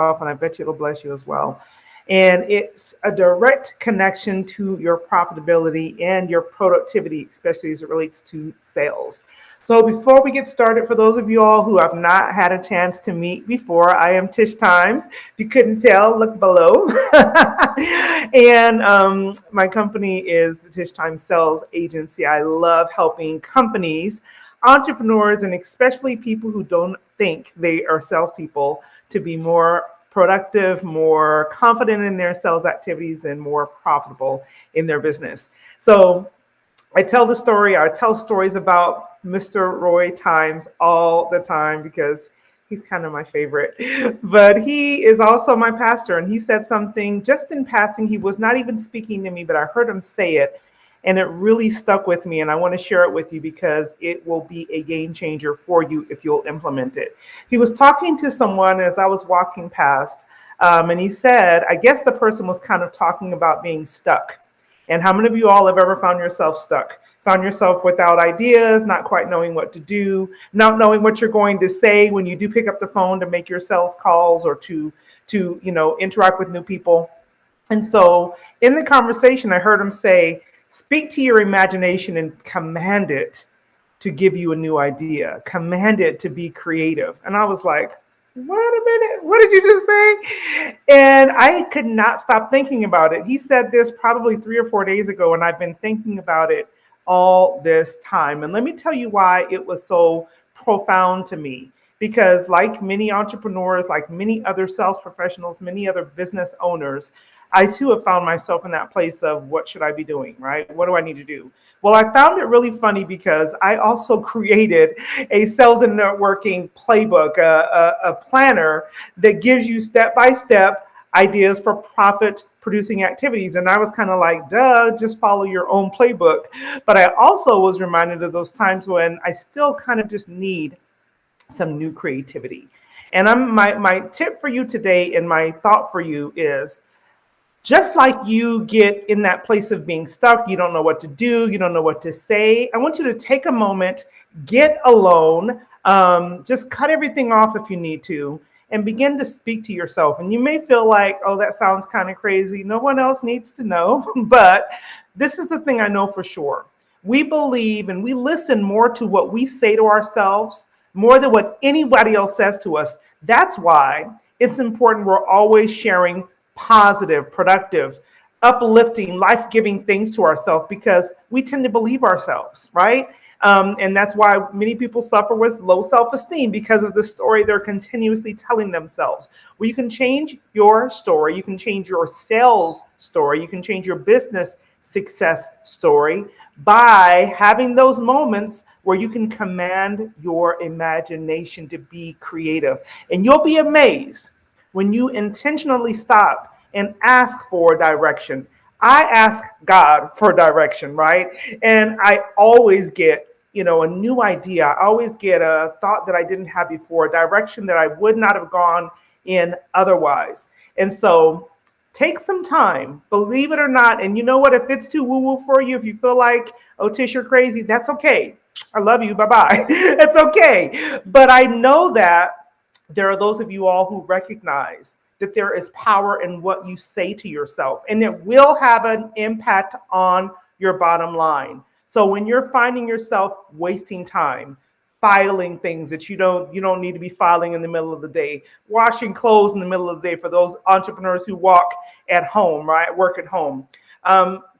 and I bet you it'll bless you as well. And it's a direct connection to your profitability and your productivity, especially as it relates to sales. So before we get started, for those of you all who have not had a chance to meet before, I am Tish Times. If you couldn't tell, look below. And my company is the Tish Times Sales Agency. I love helping companies, entrepreneurs, and especially people who don't think they are salespeople to be more productive, more confident in their sales activities, and more profitable in their business. So I tell stories about Mr. Roy Times all the time because he's kind of my favorite. But he is also my pastor, and he said something just in passing. He was not even speaking to me, but I heard him say it, and it really stuck with me. And I want to share it with you because it will be a game changer for you if you'll implement it. He was talking to someone as I was walking past, and he said, I guess the person was kind of talking about being stuck. And how many of you all have ever found yourself stuck? Found yourself without ideas, not quite knowing what to do, not knowing what you're going to say when you do pick up the phone to make your sales calls or to interact with new people. And so in the conversation, I heard him say, speak to your imagination and command it to give you a new idea. Command it to be creative. And I was like, wait a minute, what did you just say? And I could not stop thinking about it. He said this probably 3 or 4 days ago, and I've been thinking about it all this time. And let me tell you why it was so profound to me. Because like many entrepreneurs, like many other sales professionals, many other business owners, I too have found myself in that place of what should I be doing, right? What do I need to do? Well, I found it really funny because I also created a sales and networking playbook, a planner that gives you step-by-step ideas for profit producing activities. And I was kind of like, duh, just follow your own playbook. But I also was reminded of those times when I still kind of just need some new creativity. And my tip for you today and my thought for you is just like you get in that place of being stuck, you don't know what to do, you don't know what to say. I want you to take a moment, get alone, just cut everything off if you need to, and begin to speak to yourself. And you may feel like, oh, that sounds kind of crazy. No one else needs to know. But this is the thing I know for sure. We believe and we listen more to what we say to ourselves more than what anybody else says to us. That's why it's important we're always sharing positive, productive, uplifting, life-giving things to ourselves because we tend to believe ourselves, right? And that's why many people suffer with low self-esteem because of the story they're continuously telling themselves. Well, you can change your story. You can change your sales story. You can change your business success story by having those moments where you can command your imagination to be creative. And you'll be amazed when you intentionally stop and ask for direction. I ask God for direction, right? And I always get, a new idea. I always get a thought that I didn't have before, a direction that I would not have gone in otherwise. And so take some time, believe it or not. And you know what? If it's too woo-woo for you, if you feel like, oh, Tish, you're crazy, that's okay. I love you. Bye-bye. It's okay. But I know that there are those of you all who recognize that there is power in what you say to yourself, and it will have an impact on your bottom line. So when you're finding yourself wasting time, filing things that you don't need to be filing in the middle of the day, washing clothes in the middle of the day for those entrepreneurs who walk at home, right? Work at home.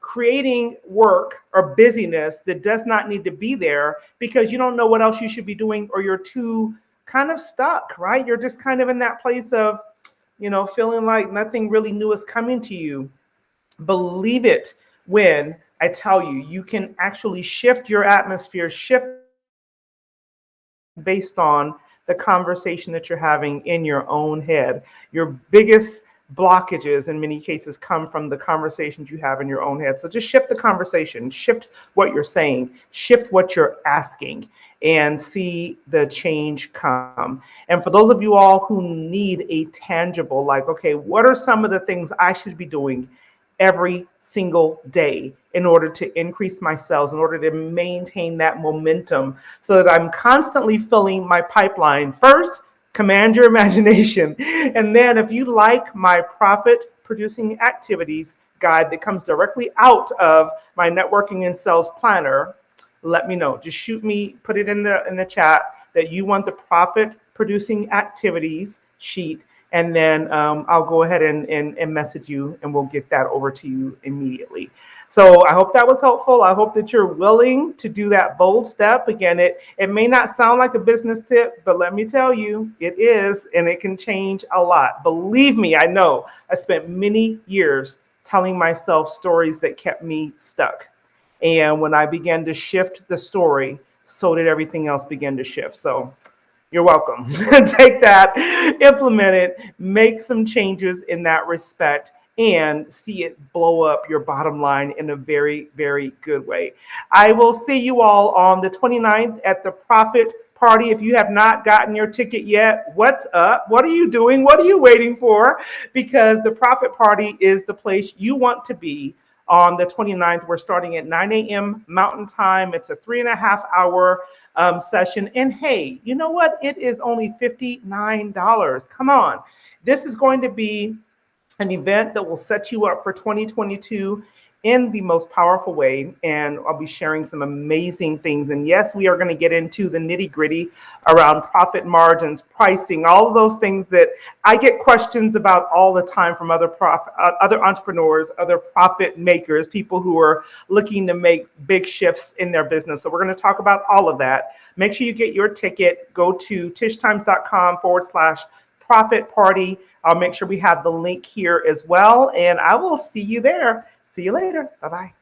Creating work or busyness that does not need to be there because you don't know what else you should be doing or you're too kind of stuck, right? You're just kind of in that place of, feeling like nothing really new is coming to you. Believe it when I tell you, you can actually shift your atmosphere, shift based on the conversation that you're having in your own head. Your biggest blockages in many cases come from the conversations you have in your own head. So just shift the conversation, shift what you're saying, shift what you're asking, and see the change come. And for those of you all who need a tangible, like, okay, what are some of the things I should be doing every single day in order to increase my sales, in order to maintain that momentum so that I'm constantly filling my pipeline first Command your imagination. And then if you like my profit producing activities guide that comes directly out of my networking and sales planner, let me know. Just shoot me, put it in the chat that you want the profit producing activities sheet, and then I'll go ahead and message you, and we'll get that over to you immediately. So I hope that was helpful. I hope that you're willing to do that bold step. Again, it may not sound like a business tip, but let me tell you, it is, and it can change a lot. Believe me, I know. I spent many years telling myself stories that kept me stuck. And when I began to shift the story, so did everything else begin to shift. So you're welcome. Take that, implement it, make some changes in that respect, and see it blow up your bottom line in a very, very good way. I will see you all on the 29th at the Profit Party. If you have not gotten your ticket yet, what's up? What are you doing? What are you waiting for? Because the Profit Party is the place you want to be. On the 29th, we're starting at 9 a.m. Mountain Time. It's a 3.5-hour session. And hey, you know what? It is only $59. Come on. This is going to be an event that will set you up for 2022 in the most powerful way. And I'll be sharing some amazing things. And yes, we are going to get into the nitty-gritty around profit margins, pricing, all of those things that I get questions about all the time from other entrepreneurs, other profit makers, people who are looking to make big shifts in their business. So we're going to talk about all of that. Make sure you get your ticket. Go to tishtimes.com/profit party. I'll make sure we have the link here as well. And I will see you there. See you later. Bye-bye.